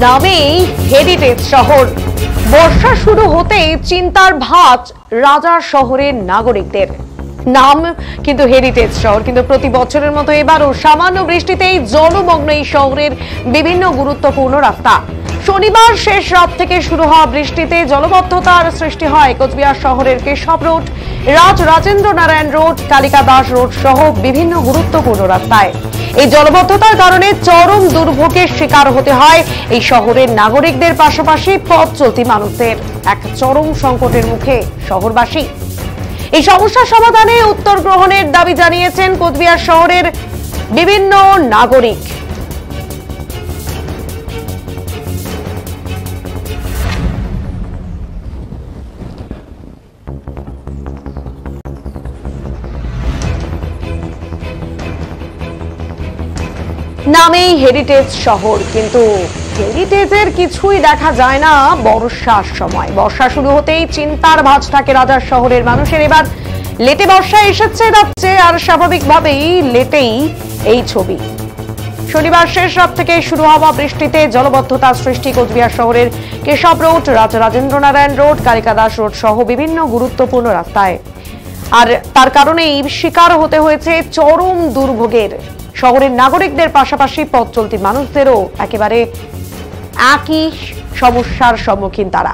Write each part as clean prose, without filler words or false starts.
নামেই হেরিটেজ শহর। বর্ষা শুরু হতেই চিন্তার ভাঁজ রাজার শহরের নাগরিকদের। নাম কিন্তু হেরিটেজ শহর, কিন্তু প্রতি বছরের মতো এবারও সামান্য বৃষ্টিতেই জলমগ্ন এই শহরের বিভিন্ন গুরুত্বপূর্ণ রাস্তা। শনিবার শেষ রাত থেকে শুরু হওয়া বৃষ্টিতে জলবদ্ধতার সৃষ্টি হয় কোচবিহার শহরের Keshab road, Rajendra Narayan road, Kalika Das road সহ বিভিন্ন গুরুত্বপূর্ণ রাস্তায়। এই জলবদ্ধতার কারণে চরম দুর্ভোগের শিকার হতে হয় এই শহরের নাগরিকদের, পাশাপাশি পথ চলতি মানুষদের। এক চরম সংকটের মুখে শহরবাসী। এই সমস্যার সমাধানে উত্তর গ্রহণের দাবি জানিয়েছেন কোচবিহার শহরের বিভিন্ন নাগরিক। নামেই হেরিটেজ শহর, কিন্তু হেরিটেজের কিছুই দেখা যায় না বর্ষার সময়। বর্ষা শুরু হতেই চিন্তার ভাঁজ থাকে রাজার শহরের মানুষের। এবার লেটে বর্ষা এসেছে যাচ্ছে, আর স্বাভাবিকভাবেই লেটেই এই ছবি। শনিবার শেষ রাত থেকে শুরু হওয়া বৃষ্টিতে জলবদ্ধতার সৃষ্টি কোচবিহার শহরের Keshab road, Rajendra Narayan road, Kalika Das road সহ বিভিন্ন গুরুত্বপূর্ণ রাস্তায়। আর তার কারণেই শিকার হতে হয়েছে চরম দুর্ভোগের শহরের নাগরিকদের, পাশাপাশি পথ চলতি মানুষদেরও একেবারে একই সমস্যার সম্মুখীন তারা।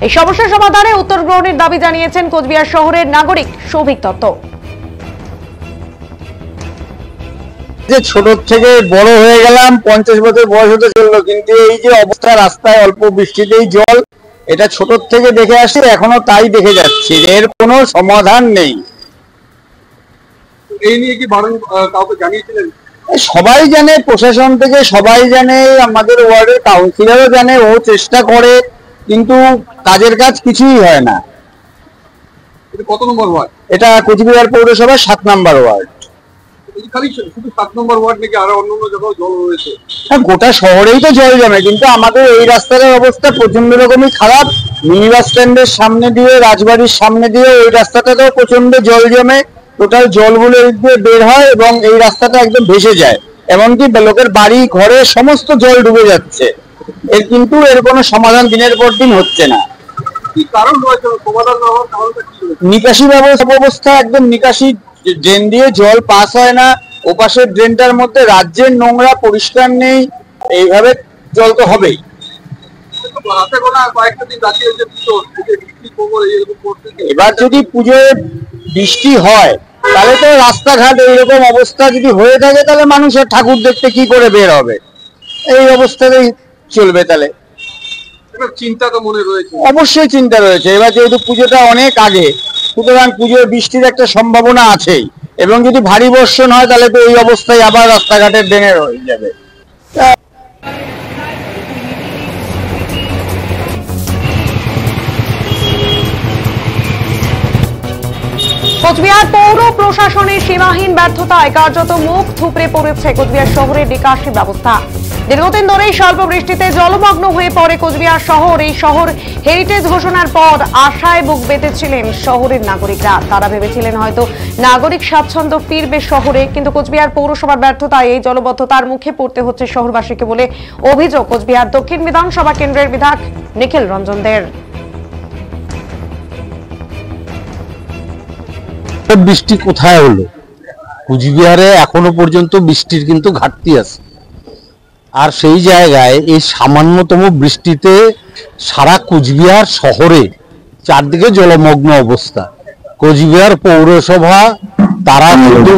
এই সমস্যার সমাধানে উত্তর গ্রহণের দাবি জানিয়েছেন কোচবিহার শহরের নাগরিক সৌভিক দত্ত। যে ছোট থেকে বড় হয়ে গেলাম, 50 বছর বয়স হতে চললো, কিন্তু এই যে অবস্থা, রাস্তায় অল্প বৃষ্টিতেই জল, এটা ছোট থেকে দেখে আসি, এখনো তাই দেখে যাচ্ছি। এর কোনো সমাধান নেই। এই নিয়ে কি কাউকে জানিয়েছিলেন? সবাই জানে, প্রশাসন থেকে সবাই জানে, আমাদের ওয়ার্ডের কাউন্সিলরও জানে, ও চেষ্টা করে, কিন্তু কাজের কাজ কিছুই হয় না। কত নম্বর ওয়ার্ড? এটা কোচবিহার পৌরসভার 7 নম্বর ওয়ার্ড। শুধু 7 নম্বর ওয়ার্ড নাকি আরো অন্য জায়গায় জল রয়েছে? হ্যাঁ, গোটা শহরেই তো জল জমে, কিন্তু আমাদের এই রাস্তাটার অবস্থা প্রচন্ড রকমই খারাপ। মিনি বাস স্ট্যান্ডের সামনে দিয়ে, রাজবাড়ির সামনে দিয়ে ওই রাস্তাটাতেও প্রচন্ড জল জমে। টোটাল জলগুলো এই দিয়ে বের হয় এবং এই রাস্তাটা একদম ভেসে যায়, এমনকি লোকের বাড়ি ঘরে সমস্ত জল ডুবে যাচ্ছে। কিন্তু এর কোনো সমাধান দিনের পর দিন হচ্ছে না। কি কারণ রয়েছে সমাধান না হওয়ার কারণটা কি? নিকাশি ব্যবস্থা একদম, নিকাশি ড্রেন দিয়ে জল পাস হয় না। ওপাশের ড্রেনটার মধ্যে রাজ্যের নোংরা, পরিষ্কার নেই। এইভাবে জল তো হবেই। এবার যদি পুজোয় বৃষ্টি হয়, তাহলে তো রাস্তাঘাট এইরকম অবস্থা যদি হয়ে থাকে, তাহলে মানুষের ঠাকুর দেখতে কি করে বের হবে? এই অবস্থাতেই চলবে। তাহলে চিন্তা তো মনে রয়েছে, অবশ্যই চিন্তা রয়েছে। এবার যেহেতু পুজোটা অনেক আগে, সুতরাং পুজোর বৃষ্টির একটা সম্ভাবনা আছেই, এবং যদি ভারী বর্ষণ হয় তাহলে তো এই অবস্থায় আবার রাস্তাঘাটের ড্রেনের হয়ে যাবে। কোচবিহার পৌর প্রশাসনের সীমাহীন ব্যর্থতায় কার্যত মুখ থুবড়ে পড়েছে কোচবিহার শহরের নিকাশি ব্যবস্থা। দীর্ঘদিন ধরেই স্বল্প বৃষ্টিতে জলমগ্ন হয়ে পড়ে কোচবিহার শহর। এই শহর হেরিটেজ ঘোষণার পর আশায় বুক বেঁধেছিলেন শহরের নাগরিকরা। তারা ভেবেছিলেন হয়তো নাগরিক স্বাচ্ছন্দ্য ফিরবে শহরে, কিন্তু কোচবিহার পৌরসভার ব্যর্থতায় এই জলবদ্ধতার মুখে পড়তে হচ্ছে শহরবাসীকে বলে অভিযোগ কোচবিহার দক্ষিণ বিধানসভা কেন্দ্রের বিধায়ক নিখিল রঞ্জন দের। বৃষ্টি কোথায় হলো? কুচবিহারে এখনো পর্যন্ত বৃষ্টির কিন্তু ঘাটতি আছে। আর সেই জায়গায় এই সামান্যতম বৃষ্টিতে সারা কুচবিহার শহরে চারদিকে জলমগ্ন অবস্থা। কোচবিহার পৌরসভা তারা কিন্তু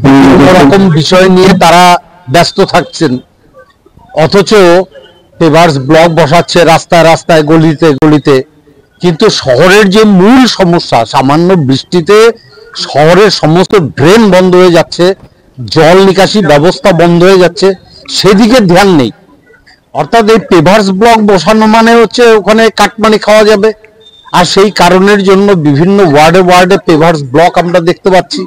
বিভিন্ন রকম বিষয় নিয়ে তারা ব্যস্ত থাকছেন, অথচ পেভার্স ব্লক বসাচ্ছে রাস্তায় রাস্তায়, গলিতে গলিতে। কিন্তু শহরের যে মূল সমস্যা, সামান্য বৃষ্টিতে শহরের সমস্ত ড্রেন বন্ধ হয়ে যাচ্ছে, জল নিকাশি ব্যবস্থা বন্ধ হয়ে যাচ্ছে, সেদিকে ধ্যান নেই। অর্থাৎ এই পেভার্স ব্লক বসানো মানে হচ্ছে ওখানে কাটমানি খাওয়া যাবে। আর সেই কারণের জন্য বিভিন্ন ওয়ার্ডে ওয়ার্ডে পেভার্স ব্লক আমরা দেখতে পাচ্ছি।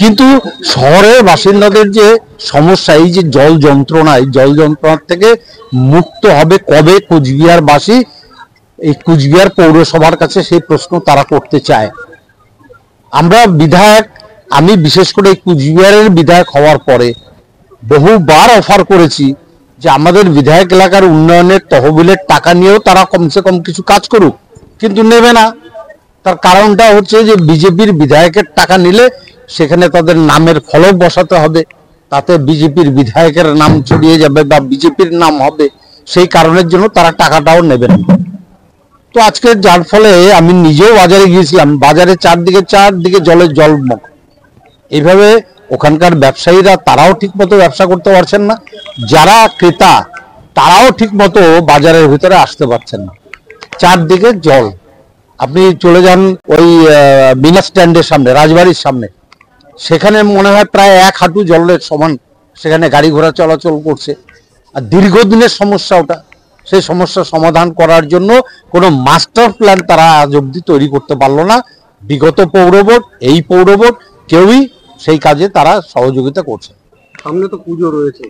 কিন্তু শহরের বাসিন্দাদের যে সমস্যা, এই যে জল যন্ত্রণা, এই জল যন্ত্রণার থেকে মুক্ত হবে কবে কোচবিহারবাসী? এই কুচবিহার পৌরসভার কাছে সেই প্রশ্ন তারা করতে চায়। আমরা বিধায়ক আমি বিশেষ করে কুচবিহারের বিধায়ক হওয়ার পরে বহুবার অফার করেছি যে আমাদের বিধায়ক এলাকার উন্নয়নের তহবিলের টাকা নিয়েও তারা কমসে কম কিছু কাজ করুক, কিন্তু নেবে না। তার কারণটা হচ্ছে যে বিজেপির বিধায়কের টাকা নিলে সেখানে তাদের নামের ফলক বসাতে হবে, তাতে বিজেপির বিধায়কের নাম ছড়িয়ে যাবে বা বিজেপির নাম হবে, সেই কারণের জন্য তারা টাকাটাও নেবে না। তো আজকে যার ফলে আমি নিজেও বাজারে গিয়েছিলাম, বাজারে চারদিকে জলের জলমগ। এইভাবে ওখানকার ব্যবসায়ীরা তারাও ঠিক মতো ব্যবসা করতে পারছেন না, যারা ক্রেতা তারাও ঠিক মতো বাজারের ভিতরে আসতে পারছেন না, চারদিকে জল। আপনি চলে যান ওই বিনা স্ট্যান্ডের সামনে, রাজবাড়ির সামনে, সেখানে মনে হয় প্রায় 1 হাঁটু জলের সমান সেখানে গাড়ি ঘোড়া চলাচল করছে। আর দীর্ঘদিনের সমস্যা ওটা, সেই সমস্যা সমাধান করার জন্য কোনো মাস্টার প্ল্যান তারা আজ অব্দি তৈরি করতে পারলো না। বিগত পৌরবোর্ড, এই পৌরবোর্ড, কেউই সেই কাজে তারা সহযোগিতা করছে। সামনে তো পুজো রয়েছে।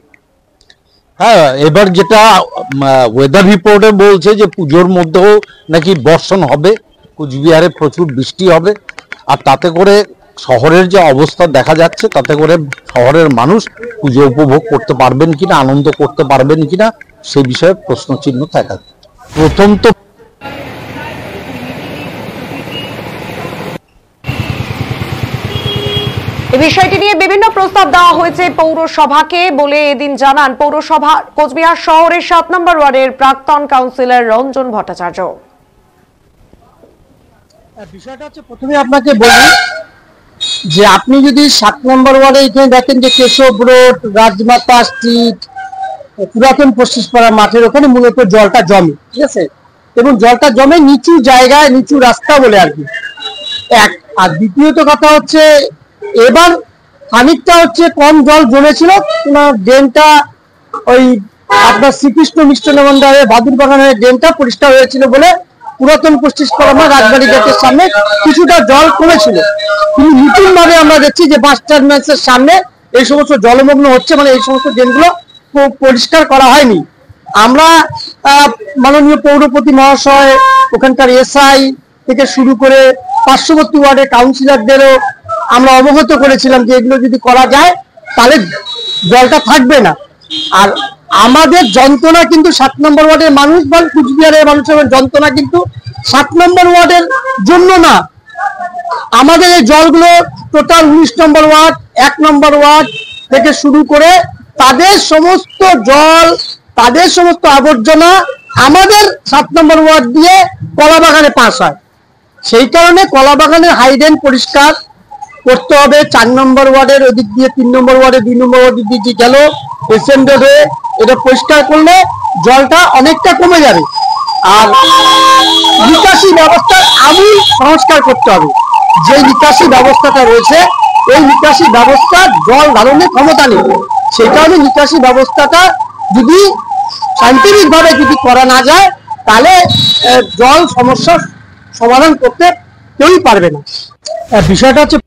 হ্যাঁ, এবার যেটা ওয়েদার রিপোর্টে বলছে যে পুজোর মধ্যেও নাকি বর্ষণ হবে, কুচবিহারে প্রচুর বৃষ্টি হবে, আর তাতে করে শহরের যে অবস্থা দেখা যাচ্ছে তাতে করে শহরের মানুষ পুজো উপভোগ করতে পারবেন কিনা, আনন্দ করতে পারবেন কিনা, সে বিষয়ে প্রশ্নচিহ্ন থাকা। প্রথম তো এই বিষয়টি নিয়ে বিভিন্ন প্রস্তাব দেওয়া হয়েছে পৌরসভাকে বলে এদিন জানান পৌরসভা কোচবিহার শহরের 7 নম্বর ওয়ার্ডের প্রাক্তন কাউন্সিলর রঞ্জন ভট্টাচার্য। বিষয়টা হচ্ছে, প্রথমে আপনাকে বলি যে আপনি যদি 7 নম্বর ওয়ার্ডে এখানে দেখেন যে কেশব রোড, রাজমাতা স্ট্রিট, পুরাতন পশ্চিমপাড়া মাঠের ওখানে মূলত জলটা জমে, ঠিক আছে, এবং জলটা জমে নিচু জায়গায়, নিচু রাস্তা বলে আর কি। এক, আর দ্বিতীয়ত কথা হচ্ছে এবার খানিকটা হচ্ছে কম জল জমেছিল, ড্রেনটা ওই আপনার শ্রীকৃষ্ণ মিষ্টান্ন ভান্ডারে বাদুর বাগানের ড্রেনটা পরিষ্কার হয়েছিল বলে পুরাতন পশ্চিমপাড়া রাজবাড়ি গেটের সামনে কিছুটা জল কমেছিল। কিন্তু নতুন ভাবে আমরা দেখছি যে বাস টার্মিনালসের সামনে এই সমস্ত জলমগ্ন হচ্ছে, মানে এই সমস্ত ড্রেনগুলো পরিষ্কার করা হয়নি। আমরা মাননীয় পৌরপতি মহাশয়, ওখানকার এসআই থেকে শুরু করে পার্শ্ববর্তী ওয়ার্ডের কাউন্সিলরদেরও আমরা অবগত করেছিলাম যে এগুলো যদি করা যায় তাহলে জলটা থাকবে না। আর আমাদের যন্ত্রণা কিন্তু 7 নম্বর ওয়ার্ডের মানুষ বা কুচবিহারের মানুষের যন্ত্রণা কিন্তু 7 নম্বর ওয়ার্ডের জন্য না, আমাদের এই জলগুলো টোটাল 19 নম্বর ওয়ার্ড, 1 নম্বর ওয়ার্ড থেকে শুরু করে তাদের সমস্ত জল, তাদের সমস্ত আবর্জনা আমাদের 7 নম্বর ওয়ার্ড দিয়ে কলাবাগানে পাস হয়। সেই কারণে কলাবাগানের হাইড্রেন পরিষ্কার করতে হবে। 4 নম্বর ওয়ার্ডের ওদিক দিয়ে 3 নম্বর ওয়ার্ডে 2 নম্বর ওয়ার্ডের দিকে গেল এসএম রোডে, এটা পরিষ্কার করলে জলটা অনেকটা কমে যাবে। আর নিকাশি ব্যবস্থা আমি সংস্কার করতে হবে। যে নিকাশি ব্যবস্থাটা রয়েছে এই নিকাশি ব্যবস্থা জল ধারণের ক্ষমতা নেই, সেই কারণে নিকাশি ব্যবস্থাটা যদি সাইন্টিফিকভাবে যদি করা না যায় তাহলে জল সমস্যার সমাধান করতে কেউই পারবে না। বিষয়টা হচ্ছে